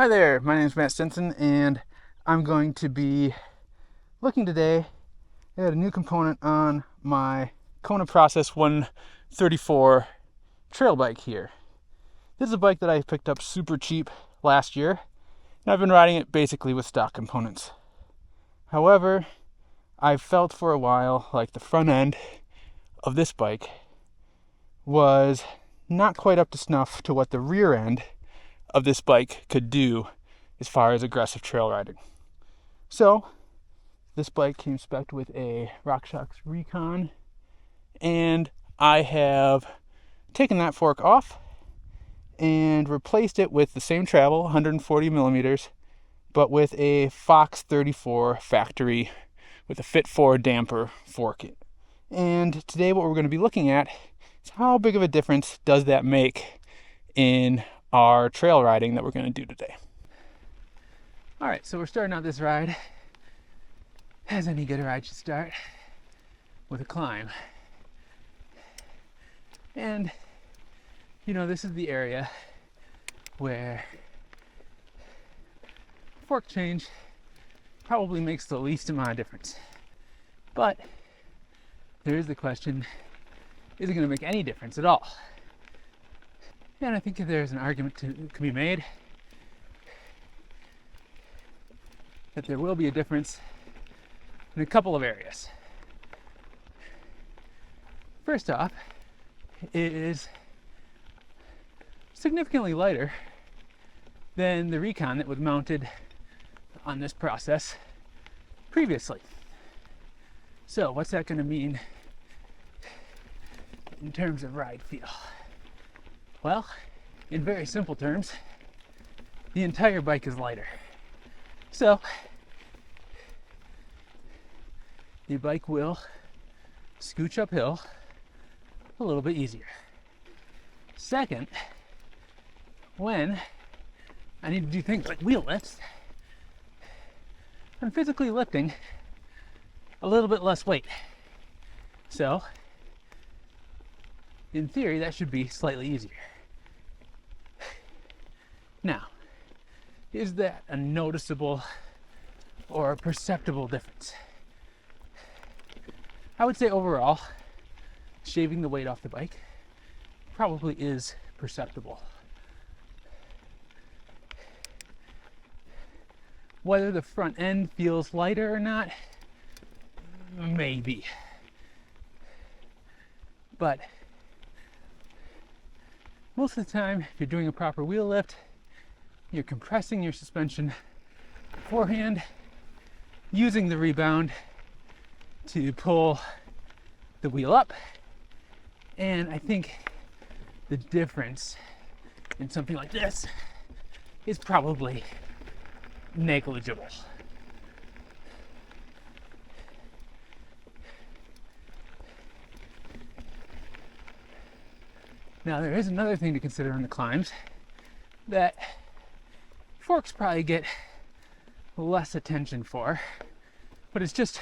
Hi there, my name is Matt Senson, and I'm going to be looking today at a new component on my Kona Process 134 trail bike here. This is a bike that I picked up super cheap last year, and I've been riding it basically with stock components. However, I've felt for a while like the front end of this bike was not quite up to snuff to what the rear end of this bike could do as far as aggressive trail riding. So this bike came spec'd with a Rockshox Recon, and I have taken that fork off and replaced it with the same travel, 140 millimeters, but with a Fox 34 factory with a Fit 4 damper fork. And today what we're going to be looking at is how big of a difference does that make in our trail riding that we're going to do today. All right, so we're starting out this ride, as any good ride should start, with a climb. And, this is the area where fork change probably makes the least amount of difference. But there is the question, is it going to make any difference at all? And I think there's an argument can be made that there will be a difference in a couple of areas. First off, it is significantly lighter than the Recon that was mounted on this process previously. So what's that going to mean in terms of ride feel? Well, in very simple terms, the entire bike is lighter. So, the bike will scooch uphill a little bit easier. Second, when I need to do things like wheel lifts, I'm physically lifting a little bit less weight. So, in theory, that should be slightly easier. Now, is that a noticeable or a perceptible difference? I would say overall, shaving the weight off the bike probably is perceptible. Whether the front end feels lighter or not, maybe. But most of the time, if you're doing a proper wheel lift, you're compressing your suspension beforehand, using the rebound to pull the wheel up. And I think the difference in something like this is probably negligible. Now, there is another thing to consider on the climbs that forks probably get less attention for, but it's just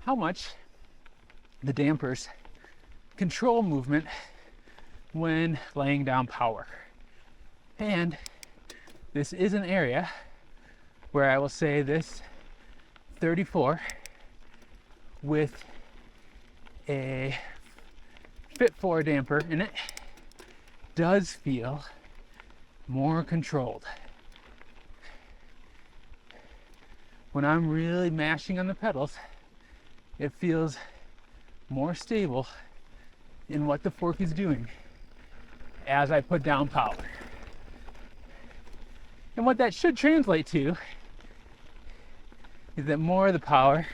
how much the dampers control movement when laying down power. And this is an area where I will say this 34 with a Fit 4 damper in it does feel more controlled. When I'm really mashing on the pedals, it feels more stable in what the fork is doing as I put down power. And what that should translate to is that more of the power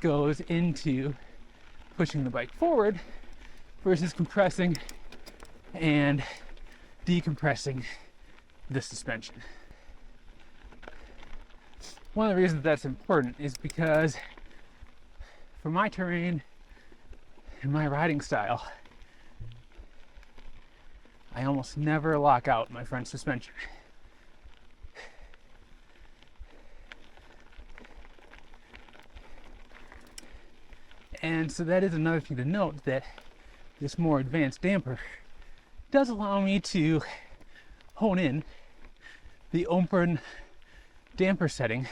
goes into pushing the bike forward versus compressing and decompressing the suspension. One of the reasons that's important is because for my terrain and my riding style, I almost never lock out my front suspension. And so that is another thing to note, that this more advanced damper does allow me to hone in the open damper setting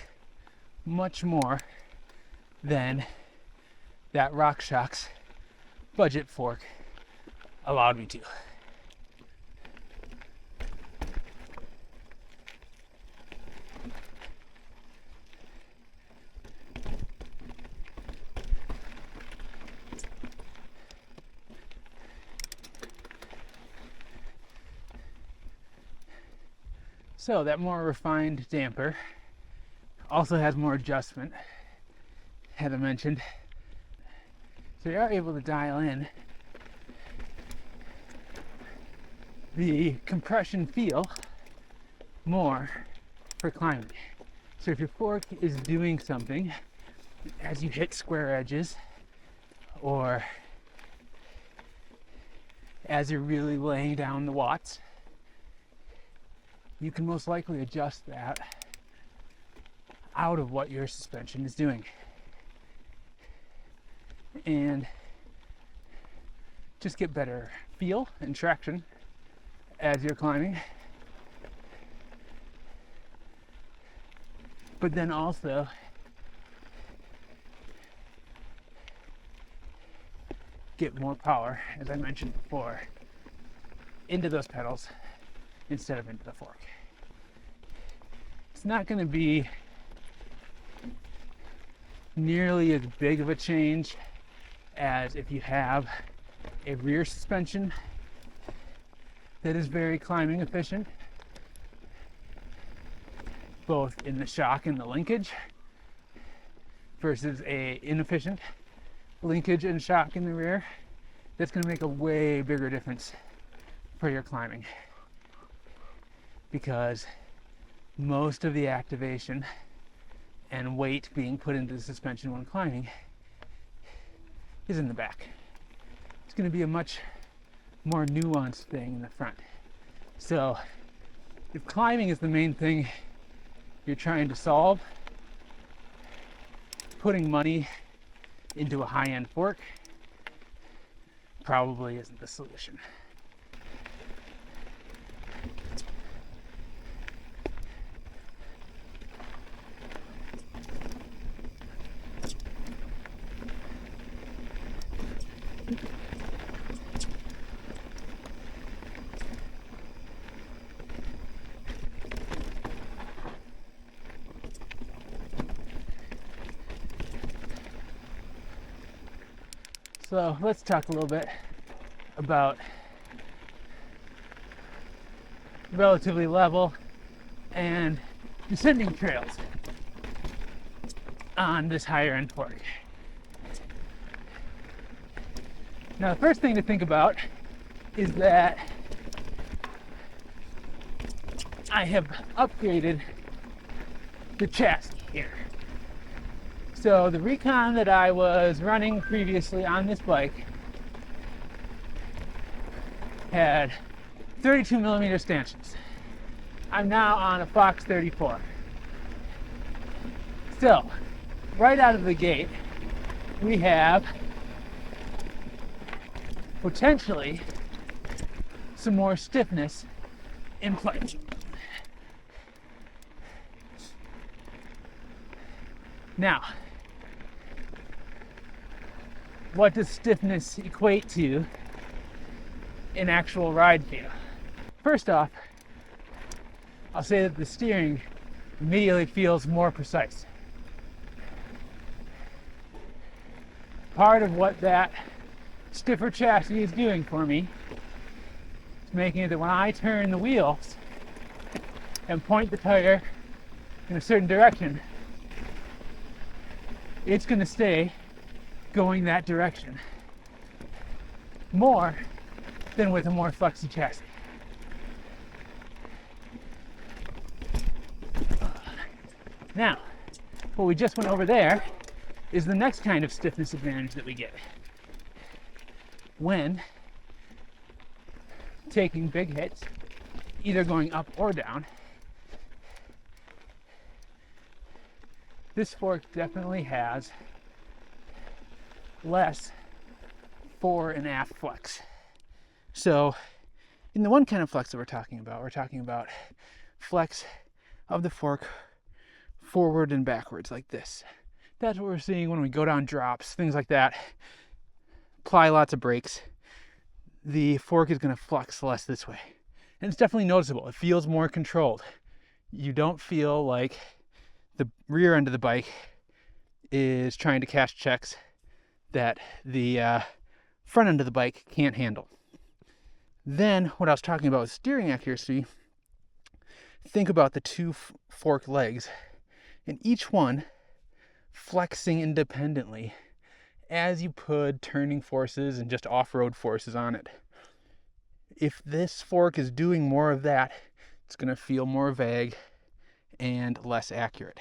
much more than that Rockshox budget fork allowed me to. So that more refined damper also has more adjustment, as I mentioned. So you are able to dial in the compression feel more for climbing. So if your fork is doing something as you hit square edges, or as you're really laying down the watts, you can most likely adjust that out of what your suspension is doing and just get better feel and traction as you're climbing. But then also get more power, as I mentioned before, into those pedals instead of into the fork. It's not going to be nearly as big of a change as if you have a rear suspension that is very climbing efficient, both in the shock and the linkage, versus a inefficient linkage and shock in the rear. That's going to make a way bigger difference for your climbing, because most of the activation and weight being put into the suspension when climbing is in the back. It's going to be a much more nuanced thing in the front. So if climbing is the main thing you're trying to solve, putting money into a high-end fork probably isn't the solution. So let's talk a little bit about relatively level and descending trails on this higher end fork. Now, the first thing to think about is that I have upgraded the chassis here. So the Recon that I was running previously on this bike had 32 millimeter stanchions. I'm now on a Fox 34. So, right out of the gate, we have potentially some more stiffness in play. Now, what does stiffness equate to in actual ride feel? First off, I'll say that the steering immediately feels more precise. Part of what that stiffer chassis is doing for me is making it that when I turn the wheels and point the tire in a certain direction, it's going to stay going that direction more than with a more flexy chassis. Now, what we just went over there is the next kind of stiffness advantage that we get when taking big hits, either going up or down. This fork definitely has less fore and aft flex. So in the one kind of flex that we're talking about flex of the fork forward and backwards like this. That's what we're seeing when we go down drops, things like that. Apply lots of brakes. The fork is going to flex less this way. And it's definitely noticeable. It feels more controlled. You don't feel like the rear end of the bike is trying to cash checks that the front end of the bike can't handle. Then, what I was talking about with steering accuracy, think about the two fork legs, and each one flexing independently as you put turning forces and just off-road forces on it. If this fork is doing more of that, it's going to feel more vague and less accurate.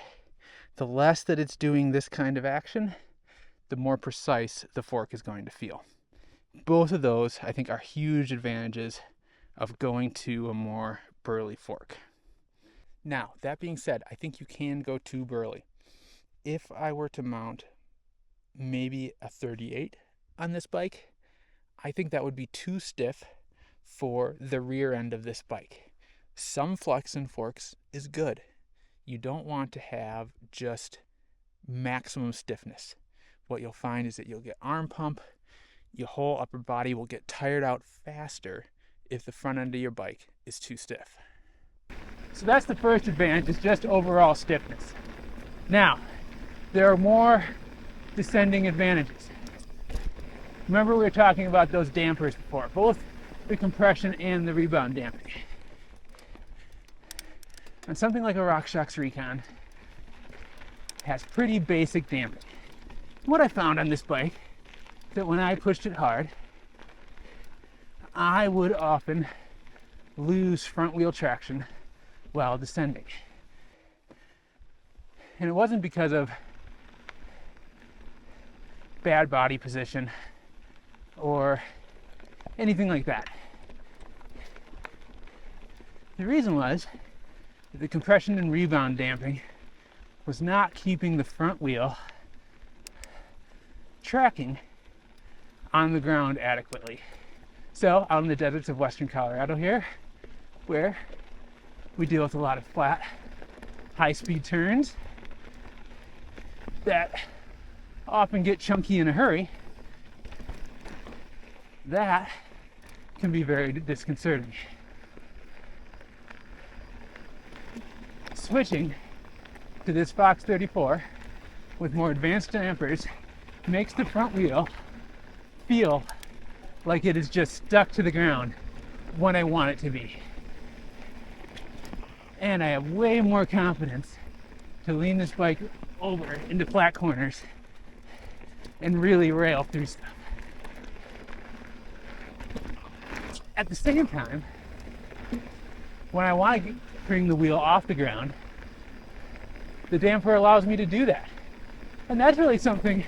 The less that it's doing this kind of action, the more precise the fork is going to feel. Both of those, I think, are huge advantages of going to a more burly fork. Now, that being said, I think you can go too burly. If I were to mount maybe a 38 on this bike, I think that would be too stiff for the rear end of this bike. Some flex and forks is good. You don't want to have just maximum stiffness. What you'll find is that you'll get arm pump, your whole upper body will get tired out faster if the front end of your bike is too stiff. So that's the first advantage, is just overall stiffness. Now, there are more descending advantages. Remember, we were talking about those dampers before, both the compression and the rebound damping. And something like a Rockshox Recon has pretty basic damping. What I found on this bike is that when I pushed it hard, I would often lose front wheel traction while descending. And it wasn't because of bad body position or anything like that. The reason was that the compression and rebound damping was not keeping the front wheel tracking on the ground adequately. So out in the deserts of western Colorado here, where we deal with a lot of flat, high-speed turns that often get chunky in a hurry, that can be very disconcerting. Switching to this Fox 34 with more advanced dampers makes the front wheel feel like it is just stuck to the ground when I want it to be. And I have way more confidence to lean this bike over into flat corners and really rail through stuff. At the same time, when I want to bring the wheel off the ground, the damper allows me to do that. And that's really something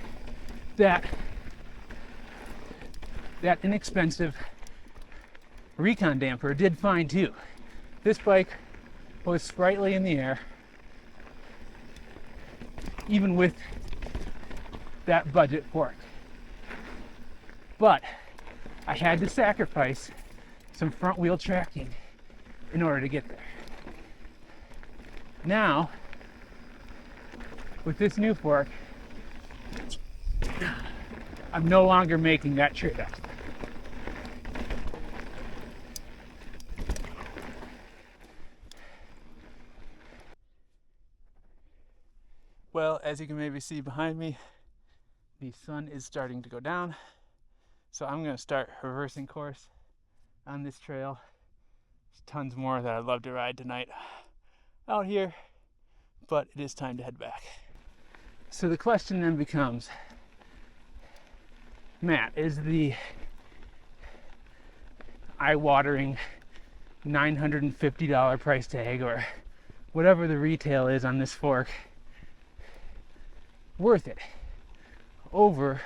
that inexpensive Recon damper did fine too. This bike was sprightly in the air, even with that budget fork. But I had to sacrifice some front wheel tracking in order to get there. Now, with this new fork, I'm no longer making that trade-off. Well, as you can maybe see behind me, the sun is starting to go down. So I'm going to start reversing course on this trail. There's tons more that I'd love to ride tonight out here, but it is time to head back. So the question then becomes, Matt, is the eye-watering $950 price tag, or whatever the retail is on this fork, worth it over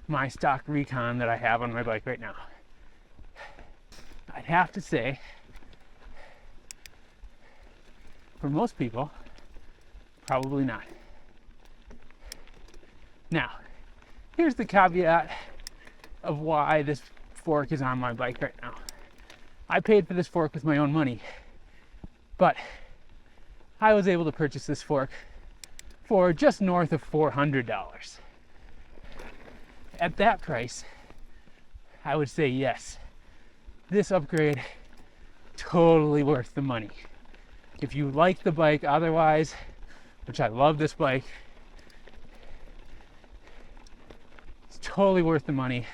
my stock Recon that I have on my bike right now? I'd have to say, for most people, probably not. Now, here's the caveat of why this fork is on my bike right now. I paid for this fork with my own money, but I was able to purchase this fork for just north of $400. At that price, I would say yes, this upgrade totally worth the money. If you like the bike otherwise, which I love this bike, it's totally worth the money.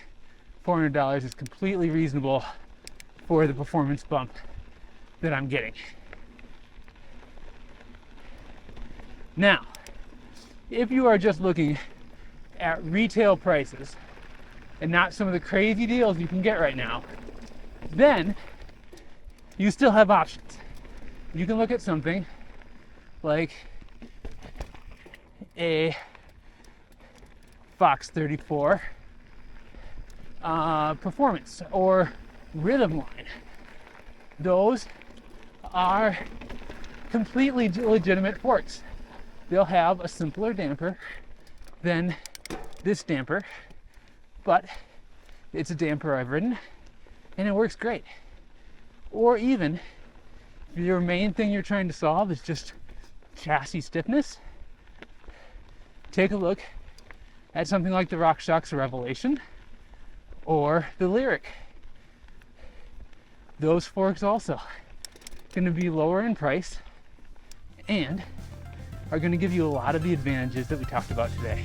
$400 is completely reasonable for the performance bump that I'm getting. Now, if you are just looking at retail prices and not some of the crazy deals you can get right now, then you still have options. You can look at something like a Fox 34 Performance or Rhythm line. Those are completely legitimate forks. They'll have a simpler damper than this damper, but it's a damper I've ridden and it works great. Or even if your main thing you're trying to solve is just chassis stiffness, take a look at something like the Rockshox Revelation or the Lyric. Those forks also going to be lower in price and are going to give you a lot of the advantages that we talked about today.